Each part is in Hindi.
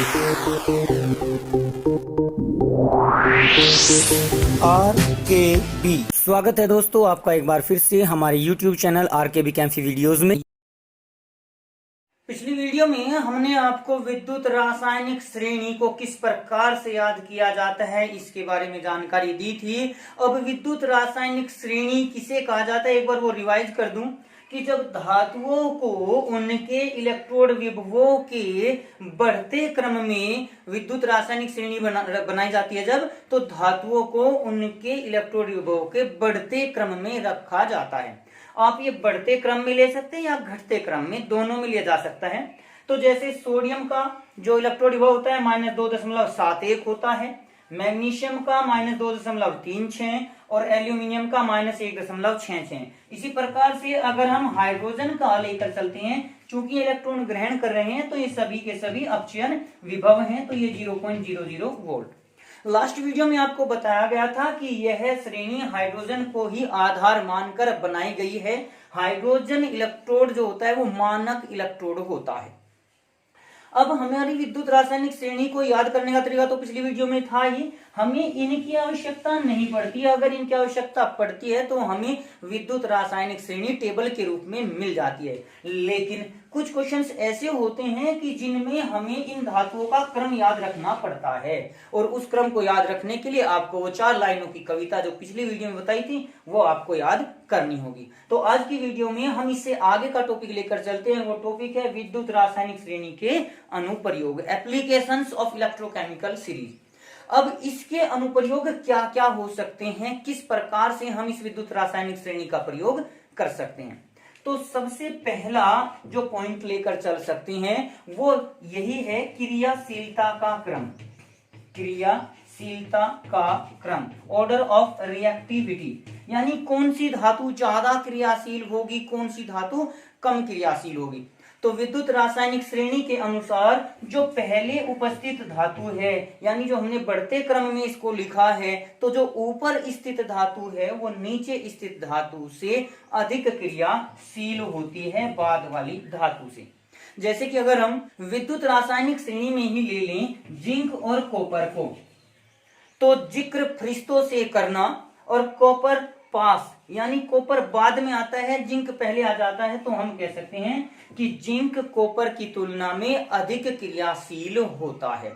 RKB स्वागत है दोस्तों आपका एक बार फिर से हमारे YouTube चैनल RKB कैंफी वीडियोस में। पिछली वीडियो में हमने आपको विद्युत रासायनिक श्रेणी को किस प्रकार से याद किया जाता है इसके बारे में जानकारी दी थी। अब विद्युत रासायनिक श्रेणी किसे कहा जाता है एक बार वो रिवाइज कर दूं कि जब धातुओं को उनके इलेक्ट्रोड विभवों के बढ़ते क्रम में विद्युत रासायनिक श्रेणी बनाई जाती है जब, तो धातुओं को उनके इलेक्ट्रोड विभवों के बढ़ते क्रम में रखा जाता है। आप ये बढ़ते क्रम में ले सकते हैं या घटते क्रम में, दोनों में लिया जा सकता है। तो जैसे सोडियम का जो इलेक्ट्रोड विभव होता है -2.71 होता है, मैग्नीशियम का -2.36 और एल्यूमिनियम का -1.66। इसी प्रकार से अगर हम हाइड्रोजन का लेकर चलते हैं, चूंकि इलेक्ट्रॉन ग्रहण कर रहे हैं तो ये सभी के सभी अपचयन विभव हैं, तो ये 0.00 वोल्ट। लास्ट वीडियो में आपको बताया गया था कि यह श्रेणी हाइड्रोजन को ही आधार मानकर बनाई गई है। हाइड्रोजन इलेक्ट्रोड जो होता है वो मानक इलेक्ट्रोड होता है। अब हमारी विद्युत रासायनिक श्रेणी को याद करने का तरीका तो पिछली वीडियो में था ही, हमें इनकी आवश्यकता नहीं पड़ती। अगर इनकी आवश्यकता पड़ती है तो हमें विद्युत रासायनिक श्रेणी टेबल के रूप में मिल जाती है। लेकिन कुछ क्वेश्चंस ऐसे होते हैं कि जिनमें हमें इन धातुओं का क्रम याद रखना पड़ता है, और उस क्रम को याद रखने के लिए आपको वो 4 लाइनों की कविता जो पिछली वीडियो में बताई थी वो आपको याद करनी होगी। तो आज की वीडियो में हम इससे आगे का टॉपिक लेकर चलते हैं। वो टॉपिक है विद्युत रासायनिक श्रेणी के अनुप्रयोग, एप्लीकेशंस ऑफ इलेक्ट्रोकेमिकल सीरीज। अब इसके अनुप्रयोग क्या क्या हो सकते हैं, किस प्रकार से हम इस विद्युत रासायनिक श्रेणी का प्रयोग कर सकते हैं। तो सबसे पहला जो पॉइंट लेकर चल सकते हैं वो यही है क्रियाशीलता का क्रम। क्रियाशीलता का क्रम, ऑर्डर ऑफ रिएक्टिविटी, यानी कौन सी धातु ज्यादा क्रियाशील होगी, कौन सी धातु कम क्रियाशील होगी। तो विद्युत रासायनिक श्रेणी के अनुसार जो पहले उपस्थित धातु है, यानी जो हमने बढ़ते क्रम में इसको लिखा है, तो जो ऊपर स्थित धातु है वो नीचे स्थित धातु से अधिक क्रियाशील होती है बाद वाली धातु से। जैसे कि अगर हम विद्युत रासायनिक श्रेणी में ही ले लें जिंक और कॉपर को, तो जिक्र फरिश्तों से करना और कॉपर पास, यानी कॉपर बाद में आता है जिंक पहले आ जाता है, तो हम कह सकते हैं कि जिंक कॉपर की तुलना में अधिक क्रियाशील होता है।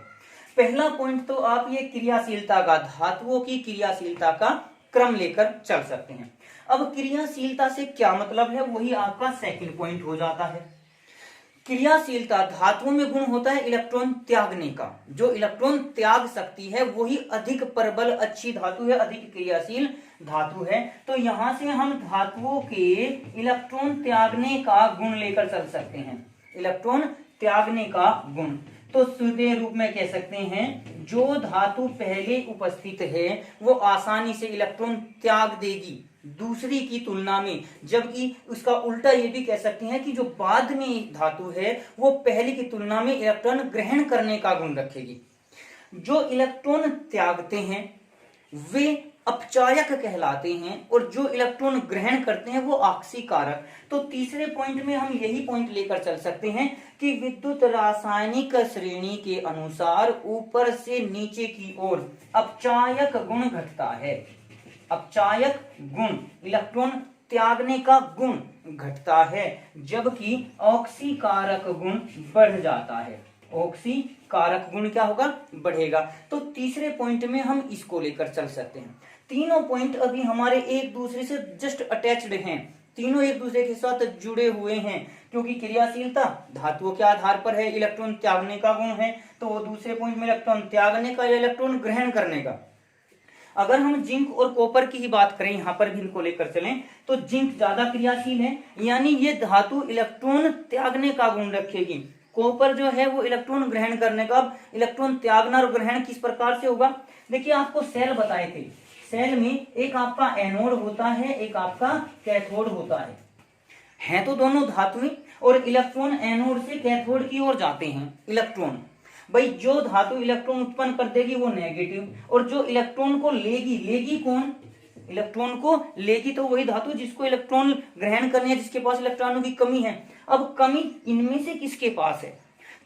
पहला पॉइंट तो आप ये क्रियाशीलता का, धातुओं की क्रियाशीलता का क्रम लेकर चल सकते हैं। अब क्रियाशीलता से क्या मतलब है, वही आपका सेकंड पॉइंट हो जाता है। क्रियाशीलता धातुओं में गुण होता है इलेक्ट्रॉन त्यागने का। जो इलेक्ट्रॉन त्याग सकती है वही अधिक प्रबल अच्छी धातु है, अधिक क्रियाशील धातु है। तो यहां से हम धातुओं के इलेक्ट्रॉन त्यागने का गुण लेकर चल सकते हैं। इलेक्ट्रॉन त्यागने का गुण तो सीधे रूप में कह सकते हैं जो धातु पहले उपस्थित है वो आसानी से इलेक्ट्रॉन त्याग देगी दूसरी की तुलना में, जबकि उसका उल्टा ये भी कह सकते हैं कि जो बाद में धातु है वो पहले की तुलना में इलेक्ट्रॉन ग्रहण करने का गुण रखेगी। जो इलेक्ट्रॉन त्यागते हैं वे अपचायक कहलाते हैं और जो इलेक्ट्रॉन ग्रहण करते हैं वो आक्सीकारक। तो तीसरे पॉइंट में हम यही पॉइंट लेकर चल सकते हैं कि विद्युत रासायनिक श्रेणी के अनुसार ऊपर से नीचे की ओर अपचायक गुण घटता है। अपचायक गुण, इलेक्ट्रॉन त्यागने का गुण घटता है, जबकि ऑक्सीकारक गुण बढ़ जाता है। ऑक्सीकारक गुण क्या होगा, बढ़ेगा। तो तीसरे पॉइंट में हम इसको लेकर चल सकते हैं। तीनों पॉइंट अभी हमारे एक दूसरे से जस्ट अटैच्ड हैं, तीनों एक दूसरे के साथ जुड़े हुए हैं, क्योंकि क्रियाशीलता धातुओं के आधार पर है, इलेक्ट्रॉन त्यागने का गुण है, तो वो दूसरे पॉइंट में इलेक्ट्रॉन त्यागने का या इलेक्ट्रॉन ग्रहण करने का। अगर हम जिंक और कॉपर की ही बात करें, यहां पर भी इनको लेकर चलें, तो जिंक ज्यादा क्रियाशील है, यानी ये धातु इलेक्ट्रॉन त्यागने का गुण रखेगी। कॉपर जो है वो इलेक्ट्रॉन ग्रहण करने का। इलेक्ट्रॉन त्यागना और ग्रहण किस प्रकार से होगा, देखिए आपको सेल बताए थे, सेल में एक आपका एनोड होता है, एक आपका कैथोड होता है तो दोनों धातुएं, और इलेक्ट्रॉन एनोड से कैथोड की ओर जाते हैं। इलेक्ट्रॉन भाई जो धातु इलेक्ट्रॉन उत्पन्न कर देगी वो नेगेटिव, और जो इलेक्ट्रॉन को लेगी कौन, इलेक्ट्रॉन को लेगी तो वही धातु जिसको इलेक्ट्रॉन ग्रहण करने है, जिसके पास इलेक्ट्रॉनों की कमी है। अब कमी इनमें से किसके पास है,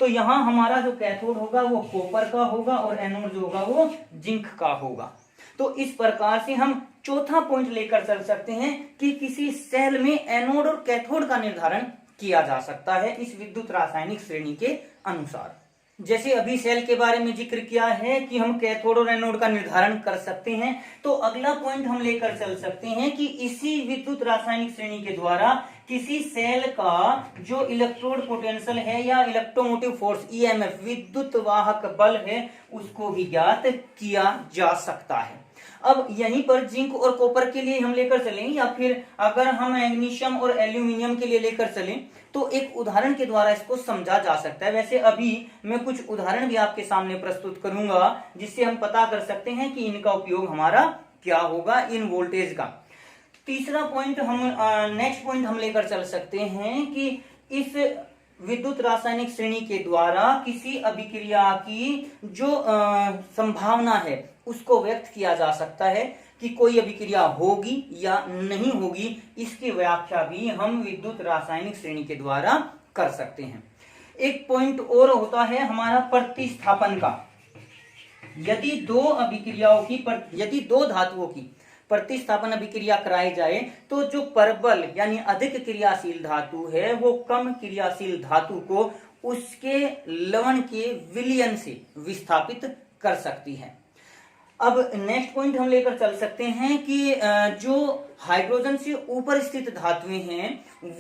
तो यहाँ हमारा जो कैथोड होगा वो कॉपर का होगा और एनोड जो होगा वो जिंक का होगा। तो इस प्रकार से हम चौथा पॉइंट लेकर चल सकते हैं कि किसी सेल में एनोड और कैथोड का निर्धारण किया जा सकता है इस विद्युत रासायनिक श्रेणी के अनुसार। जैसे अभी सेल के बारे में जिक्र किया है कि हम कैथोड और एनोड का निर्धारण कर सकते हैं, तो अगला पॉइंट हम लेकर चल सकते हैं कि इसी विद्युत रासायनिक श्रेणी के द्वारा किसी सेल का जो इलेक्ट्रोड पोटेंशियल है या इलेक्ट्रोमोटिव फोर्स ईएमएफ विद्युत वाहक बल है उसको भी ज्ञात किया जा सकता है। अब यहीं पर जिंक और कॉपर के लिए हम लेकर चलें या फिर अगर हम मैग्नीशियम और एल्यूमिनियम के लिए लेकर चलें तो एक उदाहरण के द्वारा इसको समझा जा सकता है। वैसे अभी मैं कुछ उदाहरण भी आपके सामने प्रस्तुत करूंगा जिससे हम पता कर सकते हैं कि इनका उपयोग हमारा क्या होगा इन वोल्टेज का। तीसरा पॉइंट हम नेक्स्ट पॉइंट हम लेकर चल सकते हैं कि इस विद्युत रासायनिक श्रेणी के द्वारा किसी अभिक्रिया की जो संभावना है उसको व्यक्त किया जा सकता है कि कोई अभिक्रिया होगी या नहीं होगी, इसकी व्याख्या भी हम विद्युत रासायनिक श्रेणी के द्वारा कर सकते हैं। एक पॉइंट और होता है हमारा प्रतिस्थापन का। यदि दो धातुओं की प्रतिस्थापन अभिक्रिया कराई जाए तो जो परबल यानी अधिक क्रियाशील धातु है वो कम क्रियाशील धातु को उसके लवण के विलयन से विस्थापित कर सकती है। अब नेक्स्ट पॉइंट हम लेकर चल सकते हैं कि जो हाइड्रोजन से ऊपर स्थित धातुएं हैं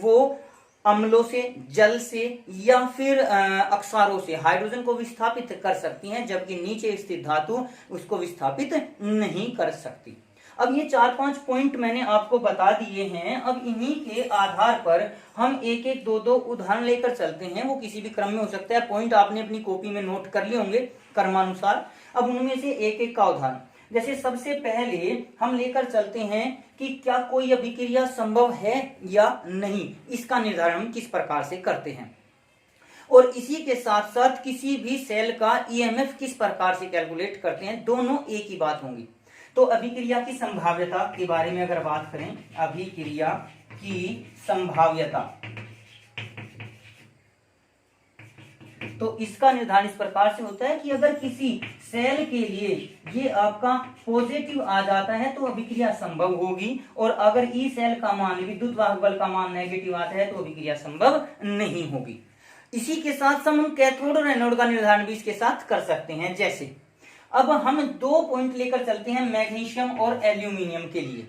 वो अम्लों से, जल से या फिर अक्षारों से हाइड्रोजन को विस्थापित कर सकती हैं, जबकि नीचे स्थित धातु उसको विस्थापित नहीं कर सकती। अब ये 4-5 पॉइंट मैंने आपको बता दिए हैं। अब इन्हीं के आधार पर हम एक एक दो उदाहरण लेकर चलते हैं। वो किसी भी क्रम में हो सकता है, पॉइंट आपने अपनी कॉपी में नोट कर लिए होंगे क्रमानुसार। अब उनमें से एक एक का उदाहरण, जैसे सबसे पहले हम लेकर चलते हैं कि क्या कोई अभिक्रिया संभव है या नहीं, इसका निर्धारण हम किस प्रकार से करते हैं, और इसी के साथ साथ किसी भी सेल का ईएमएफ किस प्रकार से कैलकुलेट करते हैं, दोनों एक ही बात होंगी। तो अभिक्रिया की संभाव्यता के बारे में अगर बात करें, अभिक्रिया की संभाव्यता, तो इसका निर्धारण इस प्रकार से होता है कि अगर किसी सेल के लिए ये आपका पॉजिटिव आ जाता है तो अभिक्रिया संभव होगी, और अगर ई सेल का मान विद्युत वाहक बल का मान नेगेटिव आता है तो अभिक्रिया संभव नहीं होगी। इसी के साथ हम कैथोड और एनोड का निर्धारण भी इसके साथ कर सकते हैं। जैसे अब हम 2 पॉइंट लेकर चलते हैं मैग्नीशियम और एल्यूमिनियम के लिए।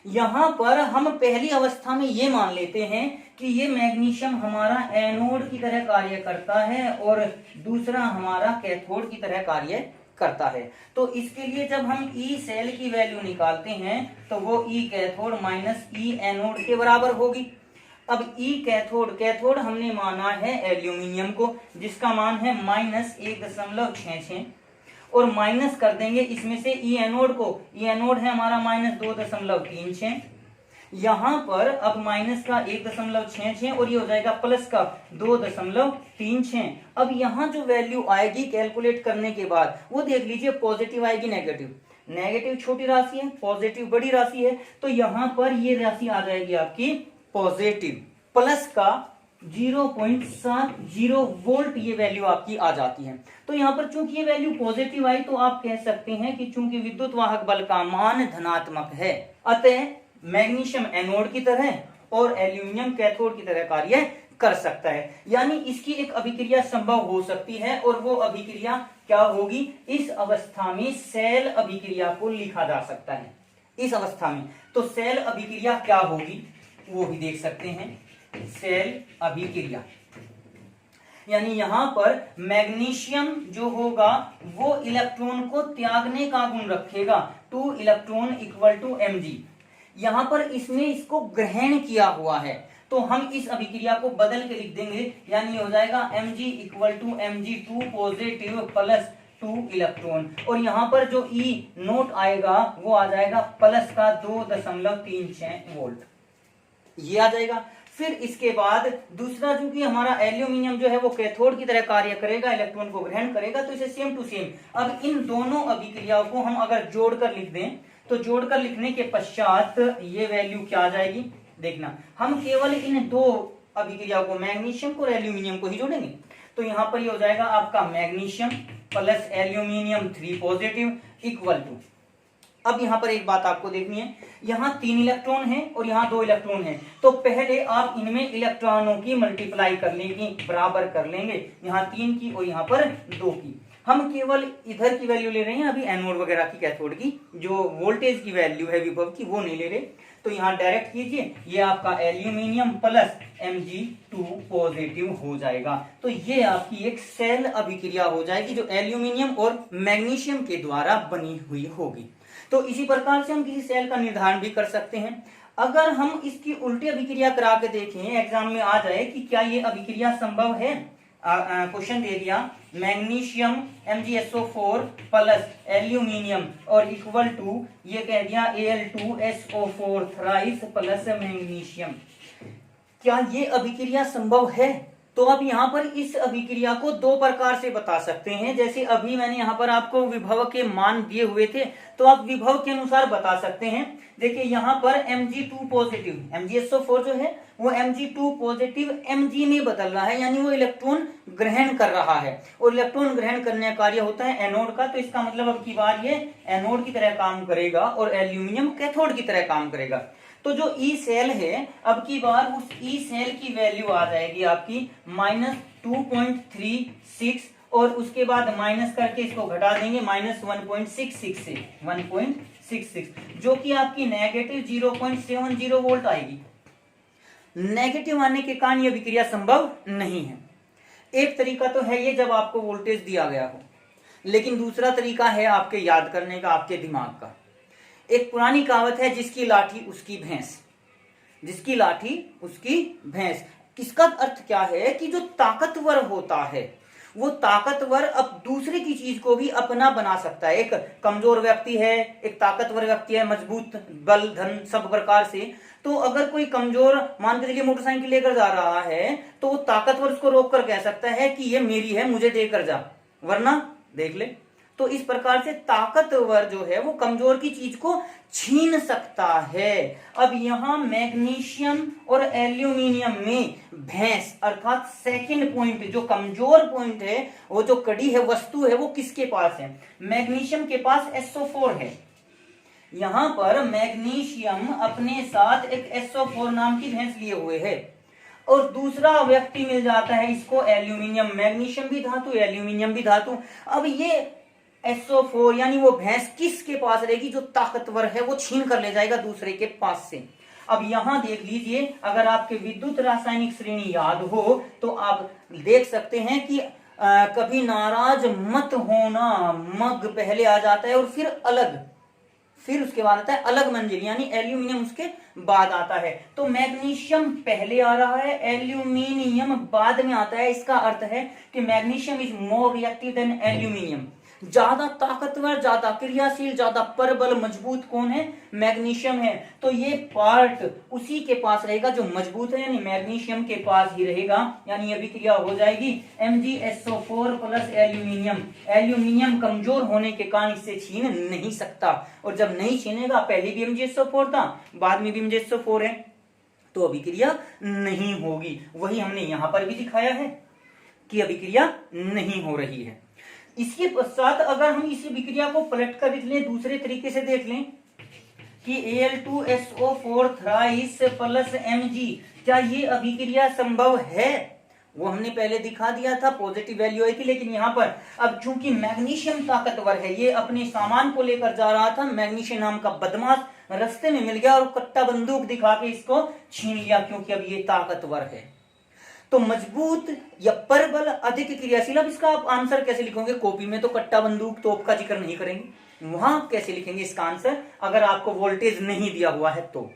यहां पर हम पहली अवस्था में ये मान लेते हैं कि ये मैग्नीशियम हमारा एनोड की तरह कार्य करता है और दूसरा हमारा कैथोड की तरह कार्य करता है। तो इसके लिए जब हम ई सेल की वैल्यू निकालते हैं तो वो ई कैथोड माइनस ई एनोड के बराबर होगी। अब ई कैथोड हमने माना है एल्यूमिनियम को, जिसका मान है -1.66, और माइनस कर देंगे इसमें से ई एनोड को, ई एनोड है हमारा -2.36। यहां पर अब माइनस का 1.66 और ये हो जाएगा प्लस का 2.36। अब यहां जो वैल्यू आएगी कैलकुलेट करने के बाद वो देख लीजिए, पॉजिटिव आएगी नेगेटिव छोटी राशि है, पॉजिटिव बड़ी राशि है, तो यहां पर ये राशि आ जाएगी आपकी पॉजिटिव, प्लस का 0.70 वोल्ट ये वैल्यू आपकी आ जाती है। तो यहाँ पर चूंकि ये वैल्यू पॉजिटिव आई तो आप कह सकते हैं कि चूंकि विद्युत वाहक बल का मान धनात्मक है, अतः मैग्नीशियम एनोड की तरह और एल्यूमिनियम कैथोड की तरह कार्य कर सकता है। यानी इसकी एक अभिक्रिया संभव हो सकती है, और वो अभिक्रिया क्या होगी, इस अवस्था में सेल अभिक्रिया को लिखा जा सकता है। इस अवस्था में तो सेल अभिक्रिया क्या होगी वो भी देख सकते हैं। सेल अभिक्रिया यानी यहां पर मैग्नीशियम जो होगा वो इलेक्ट्रॉन को त्यागने का गुण रखेगा, 2 इलेक्ट्रॉन इक्वल टू mg। यहां पर इसने इसको ग्रहण किया हुआ है, तो हम इस अभिक्रिया को बदल के लिख देंगे, यानी हो जाएगा mg equal to mg2 positive plus 2 electron, और यहाँ पर जो E नोट आएगा वो आ जाएगा प्लस का 2.36 वोल्ट, ये आ जाएगा। फिर इसके बाद दूसरा, चूंकि हमारा एल्यूमिनियम जो है वो कैथोड की तरह कार्य करेगा, इलेक्ट्रॉन को ग्रहण करेगा, तो इसे सेम टू सेम अब इन दोनों अभिक्रियाओं को हम अगर जोड़कर लिख दें तो जोड़कर लिखने के पश्चात ये वैल्यू क्या आ जाएगी, देखना हम केवल इन 2 अभिक्रियाओं को मैग्नीशियम को और एल्यूमिनियम को ही जोड़ेंगे। तो यहाँ पर ये हो जाएगा आपका magnesium plus aluminium 3 positive equal to, अब यहाँ पर एक बात आपको देखनी है, यहाँ 3 इलेक्ट्रॉन है और यहाँ 2 इलेक्ट्रॉन है, तो पहले आप इनमें इलेक्ट्रॉनों की मल्टीप्लाई कर लेंगे, बराबर कर लेंगे, यहाँ 3 की और यहाँ पर 2 की। हम केवल इधर की वैल्यू ले रहे हैं, अभी एनोड वगैरह की, कैथोड की जो वोल्टेज की वैल्यू है विभव की वो नहीं ले रहे। तो यहाँ डायरेक्ट कीजिए, ये आपका एल्यूमिनियम प्लस Mg2 पॉजिटिव हो जाएगा। तो ये आपकी एक सेल अभिक्रिया हो जाएगी जो एल्यूमिनियम और मैग्नीशियम के द्वारा बनी हुई होगी। तो इसी प्रकार से हम किसी सेल का निर्धारण भी कर सकते हैं। अगर हम इसकी उल्टी अभिक्रिया करा के देखें, एग्जाम में आ जाए कि क्या ये अभिक्रिया संभव है, क्वेश्चन दे दिया मैग्नीशियम MgSO4 प्लस एल्यूमिनियम और इक्वल टू ये कह दिया Al2SO4 थ्राइस प्लस मैग्नीशियम, क्या ये अभिक्रिया संभव है? तो अब यहाँ पर इस अभिक्रिया को 2 प्रकार से बता सकते हैं। जैसे अभी मैंने यहाँ पर आपको विभव के मान दिए हुए थे, तो आप विभव के अनुसार बता सकते हैं। देखिए यहाँ पर Mg2 पॉजिटिव, MgSO4 जो है वो Mg2 पॉजिटिव Mg में बदल रहा है, यानी वो इलेक्ट्रॉन ग्रहण कर रहा है और इलेक्ट्रॉन ग्रहण करने का कार्य होता है एनोड का। तो इसका मतलब अब की बार ये एनोड की तरह काम करेगा और एल्यूमिनियम कैथोड की तरह काम करेगा। तो जो ई सेल है, अब की बार उस ई सेल की वैल्यू आ जाएगी आपकी -2.36 और उसके बाद माइनस करके इसको घटा देंगे -1.66 से 1.66, जो कि आपकी नेगेटिव 0.70 वोल्ट आएगी। नेगेटिव आने के कारण यह अभिक्रिया संभव नहीं है। एक तरीका तो है ये जब आपको वोल्टेज दिया गया हो, लेकिन दूसरा तरीका है आपके याद करने का, आपके दिमाग का। एक पुरानी कहावत है, जिसकी लाठी उसकी भैंस, जिसकी लाठी उसकी भैंस। इसका अर्थ क्या है कि जो ताकतवर होता है वो ताकतवर अब दूसरे की चीज को भी अपना बना सकता है। एक कमजोर व्यक्ति है, एक ताकतवर व्यक्ति है, मजबूत बल धन सब प्रकार से। तो अगर कोई कमजोर मान के चलिए मोटरसाइकिल लेकर जा रहा है, तो वो ताकतवर उसको रोक कर कह सकता है कि ये मेरी है, मुझे देकर जा, वरना देख ले। तो इस प्रकार से ताकतवर जो है वो कमजोर की चीज को छीन सकता है। अब यहाँ मैग्नीशियम और एल्यूमिनियम में भैंस अर्थात सेकंड पॉइंट, जो कमजोर पॉइंट है, वो जो कड़ी है, वस्तु है, वो किसके पास है? मैग्नीशियम के पास SO4 है। यहाँ पर मैग्नीशियम अपने साथ एक SO4 नाम की भैंस लिए हुए है और दूसरा व्यक्ति मिल जाता है इसको एल्यूमिनियम। मैग्नीशियम भी धातु, एल्यूमिनियम भी धातु। अब ये SO4 यानी वो भैंस किसके पास रहेगी? जो ताकतवर है, वो छीन कर ले जाएगा दूसरे के पास से। अब यहां देख लीजिए, अगर आपके विद्युत रासायनिक श्रेणी याद हो तो आप देख सकते हैं कि कभी नाराज मत होना, मग पहले आ जाता है और फिर अलग, फिर उसके बाद आता है अलग मंजिल, यानी एल्यूमिनियम उसके बाद आता है। तो मैग्नीशियम पहले आ रहा है, एल्यूमिनियम बाद में आता है। इसका अर्थ है कि magnesium is more reactive than aluminium. ज्यादा ताकतवर, ज्यादा क्रियाशील, ज्यादा परबल मजबूत कौन है? मैग्नीशियम है। तो ये पार्ट उसी के पास रहेगा जो मजबूत है, यानी मैग्नीशियम के पास ही रहेगा। यानी ये अभिक्रिया हो जाएगी MgSO4 प्लस एल्यूमिनियम। एल्यूमिनियम कमजोर होने के कारण इससे छीन नहीं सकता, और जब नहीं छीनेगा, पहले भी MgSO4 था, बाद में भी MgSO4 है, तो अभिक्रिया नहीं होगी। वही हमने यहां पर भी दिखाया है कि अभिक्रिया नहीं हो रही है। इसके पश्चात अगर हम इसी अभिक्रिया को पलट कर लिख लें, दूसरे तरीके से देख लें कि Al2SO4 थ्राइस प्लस Mg, क्या ये अभिक्रिया संभव है? वो हमने पहले दिखा दिया था, पॉजिटिव वैल्यू आई थी। लेकिन यहाँ पर अब चूंकि मैग्नीशियम ताकतवर है, ये अपने सामान को लेकर जा रहा था, मैग्नीशियम नाम का बदमाश रास्ते में मिल गया और कट्टा बंदूक दिखा के इसको छीन लिया, क्योंकि अब ये ताकतवर है। तो मजबूत या परबल अधिक क्रियाशील। अब इसका आप आंसर कैसे लिखोगे? कॉपी में तो कट्टा बंदूक तोप का जिक्र नहीं करेंगे, वहां कैसे लिखेंगे इसका आंसर अगर आपको वोल्टेज नहीं दिया हुआ है? तो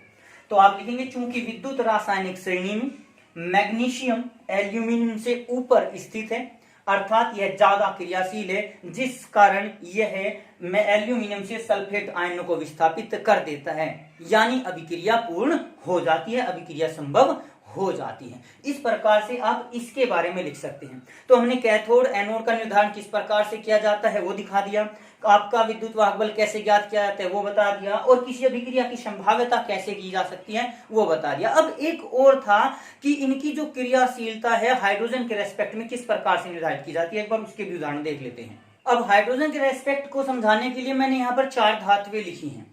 आप लिखेंगे चूंकि विद्युत रासायनिक श्रेणी में मैग्नीशियम एल्यूमिनियम से ऊपर स्थित है, अर्थात यह ज्यादा क्रियाशील है, जिस कारण यह एल्यूमिनियम से सल्फेट आयनों को विस्थापित कर देता है, यानी अभिक्रिया पूर्ण हो जाती है, अभिक्रिया संभव हो जाती है। इस प्रकार से आप इसके बारे में लिख सकते हैं। तो हमने कैथोड एनोड का निर्धारण किस प्रकार से किया जाता है वो दिखा दिया, आपका विद्युत वाहक बल कैसे ज्ञात किया जाता है वो बता दिया, और किसी अभिक्रिया की संभाव्यता कैसे की जा सकती है वो बता दिया। अब एक और था कि इनकी जो क्रियाशीलता है हाइड्रोजन के रेस्पेक्ट में किस प्रकार से निर्धारित की जाती है, एक बार उसके भी उदाहरण देख लेते हैं। अब हाइड्रोजन के रेस्पेक्ट को समझाने के लिए मैंने यहाँ पर 4 धातुएं लिखी हैं।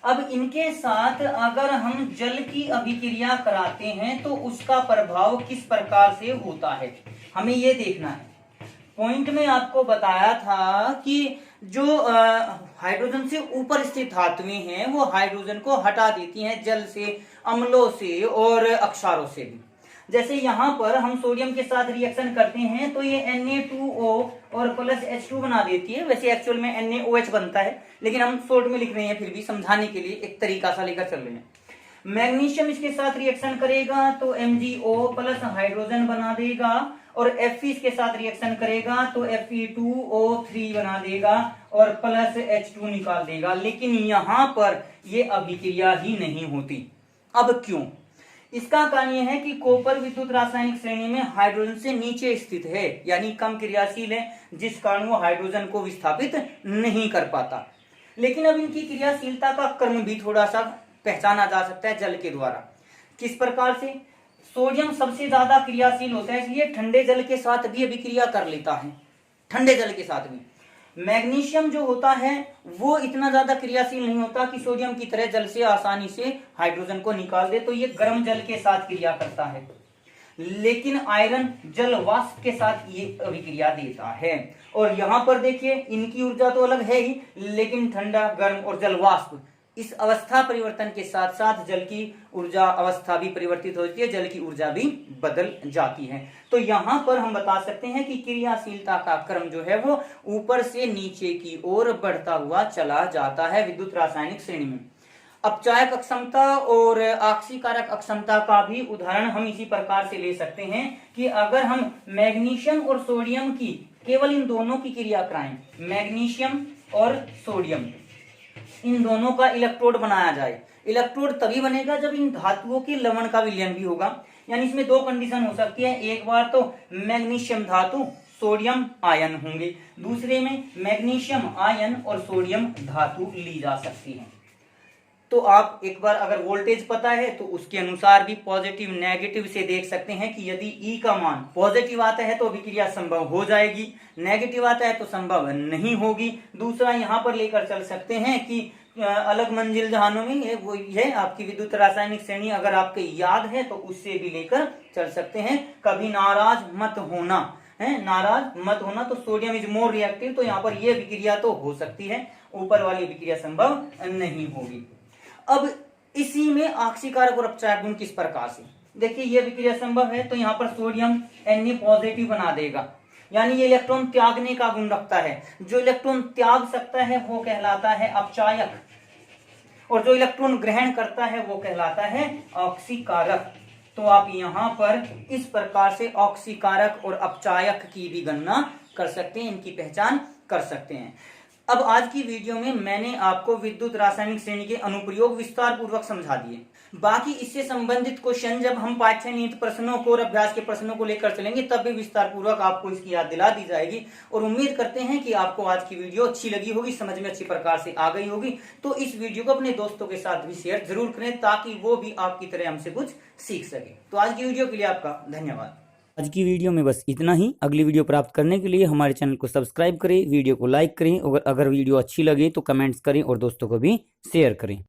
अब इनके साथ अगर हम जल की अभिक्रिया कराते हैं तो उसका प्रभाव किस प्रकार से होता है, हमें ये देखना है। पॉइंट में आपको बताया था कि जो हाइड्रोजन से ऊपर स्थित धातुएं हैं वो हाइड्रोजन को हटा देती हैं जल से, अम्लों से और अक्षारों से भी। जैसे यहाँ पर हम सोडियम के साथ रिएक्शन करते हैं तो ये Na2O और प्लस H2 बना देती है। वैसे एक्चुअल में NaOH बनता है, लेकिन हम शॉर्ट में लिख रहे हैं, फिर भी समझाने के लिए एक तरीका सा लेकर चल रहे हैं। मैग्नीशियम इसके साथ रिएक्शन करेगा तो MgO प्लस हाइड्रोजन बना देगा, और Fe इसके साथ रिएक्शन करेगा तो Fe2O3 बना देगा और प्लस H2 निकाल देगा। लेकिन यहाँ पर ये अभिक्रिया ही नहीं होती। अब क्यों? इसका कारण यह है कि कॉपर विद्युत रासायनिक श्रेणी में हाइड्रोजन से नीचे स्थित है, यानी कम क्रियाशील है, जिस कारण वो हाइड्रोजन को विस्थापित नहीं कर पाता। लेकिन अब इनकी क्रियाशीलता का क्रम भी थोड़ा सा पहचाना जा सकता है जल के द्वारा। किस प्रकार से? सोडियम सबसे ज्यादा क्रियाशील होता है, इसलिए ठंडे जल के साथ भी अभिक्रिया कर लेता है, ठंडे जल के साथ भी। मैग्नीशियम जो होता है वो इतना ज्यादा क्रियाशील नहीं होता कि सोडियम की तरह जल से आसानी से हाइड्रोजन को निकाल दे, तो ये गर्म जल के साथ क्रिया करता है। लेकिन आयरन जल वाष्प के साथ ये अभिक्रिया देता है। और यहाँ पर देखिए इनकी ऊर्जा तो अलग है ही, लेकिन ठंडा, गर्म और जल वाष्प इस अवस्था परिवर्तन के साथ साथ जल की ऊर्जा अवस्था भी परिवर्तित होती है, जल की ऊर्जा भी बदल जाती है। तो यहाँ पर हम बता सकते हैं कि क्रियाशीलता का क्रम जो है वो ऊपर से नीचे की ओर बढ़ता हुआ चला जाता है विद्युत रासायनिक श्रेणी में। अपचायक अक्षमता और आक्सीकारक अक्षमता का भी उदाहरण हम इसी प्रकार से ले सकते हैं कि अगर हम मैग्नीशियम और सोडियम की, केवल इन दोनों की क्रिया कराएं, मैग्नीशियम और सोडियम, इन दोनों का इलेक्ट्रोड बनाया जाए। इलेक्ट्रोड तभी बनेगा जब इन धातुओं के लवण का विलयन भी होगा। यानी इसमें 2 कंडीशन हो सकती है, एक बार तो मैग्नीशियम धातु सोडियम आयन होंगे, दूसरे में मैग्नीशियम आयन और सोडियम धातु ली जा सकती है। तो आप एक बार अगर वोल्टेज पता है तो उसके अनुसार भी पॉजिटिव नेगेटिव से देख सकते हैं कि यदि E का मान पॉजिटिव आता है तो अभिक्रिया संभव हो जाएगी, नेगेटिव आता है तो संभव नहीं होगी। दूसरा यहाँ पर लेकर चल सकते हैं कि अलग मंजिल जहानों में वो है आपकी विद्युत रासायनिक श्रेणी, अगर आपके याद है तो उससे भी लेकर चल सकते हैं। कभी नाराज मत होना है, नाराज मत होना। तो सोडियम इज मोर रिएक्टिव, तो यहाँ पर यह अभिक्रिया तो हो सकती है, ऊपर वाली अभिक्रिया संभव नहीं होगी। अब इसी में आक्सीकारक और अपचायक गुण किस प्रकार से, देखिए ये अभिक्रिया संभव है तो यहाँ पर सोडियम Na पॉजिटिव बना देगा, यानी ये इलेक्ट्रॉन त्यागने का गुण रखता है। जो इलेक्ट्रॉन त्याग सकता है वो कहलाता है अपचायक, और जो इलेक्ट्रॉन ग्रहण करता है वो कहलाता है ऑक्सीकारक। तो आप यहाँ पर इस प्रकार से ऑक्सीकारक और अपचायक की भी गणना कर सकते हैं, इनकी पहचान कर सकते हैं। अब आज की वीडियो में मैंने आपको विद्युत रासायनिक श्रेणी के अनुप्रयोग विस्तार पूर्वक समझा दिए। बाकी इससे संबंधित क्वेश्चन जब हम पाठ्यनीति प्रश्नों को और अभ्यास के प्रश्नों को लेकर चलेंगे तब भी विस्तार पूर्वक आपको इसकी याद दिला दी जाएगी। और उम्मीद करते हैं कि आपको आज की वीडियो अच्छी लगी होगी, समझ में अच्छी प्रकार से आ गई होगी। तो इस वीडियो को अपने दोस्तों के साथ भी शेयर जरूर करें ताकि वो भी आपकी तरह हमसे कुछ सीख सके। तो आज की वीडियो के लिए आपका धन्यवाद। आज की वीडियो में बस इतना ही। अगली वीडियो प्राप्त करने के लिए हमारे चैनल को सब्सक्राइब करें, वीडियो को लाइक करें, और अगर वीडियो अच्छी लगे तो कमेंट्स करें और दोस्तों को भी शेयर करें।